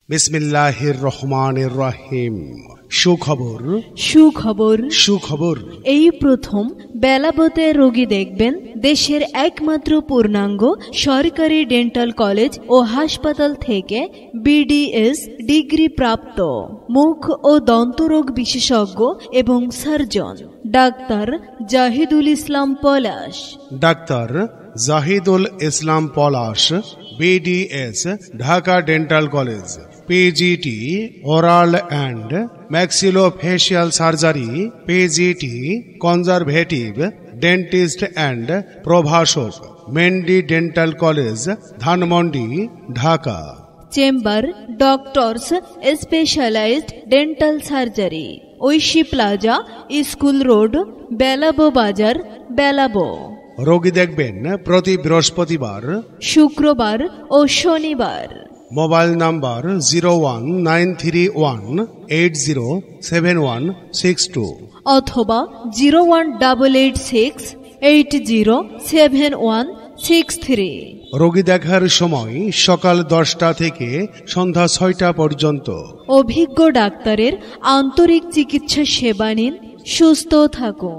বিসমিল্লাহির রহমানির রহিম। সুখবর সুখবর সুখবর। এই প্রথম বেলাবতে রোগী দেখবেন দেশের একমাত্র পূর্ণাঙ্গ সরকারি ডেন্টাল কলেজ ও হাসপাতাল থেকে BDS ডিগ্রি প্রাপ্ত মুখ ও দন্তরোগ বিশেষজ্ঞ এবং surgeon doctor Zahidul Islam Palash. Doctor Zahidul Islam Palash, BDS Dhaka dental college, PGT oral and maxillofacial surgery, PGT conservative dentist and প্রভাষক, Mandy dental college, Dhanmondi, Dhaka. Chamber doctors specialized dental surgery, Oishi plaza, school road, Belabo Bazar, Belabo. রোগী দেখবেন প্রতি বৃহস্পতিবার, শুক্রবার ও শনিবার। মোবাইল নাম্বার 01938071762 অথবা 01886807163। রোগী দেখার সময় সকাল 10টা থেকে সন্ধ্যা 6টা পর্যন্ত। অভিজ্ঞ ডাক্তারের আন্তরিক চিকিৎসা সেবা নিন, সুস্থ থাকুন।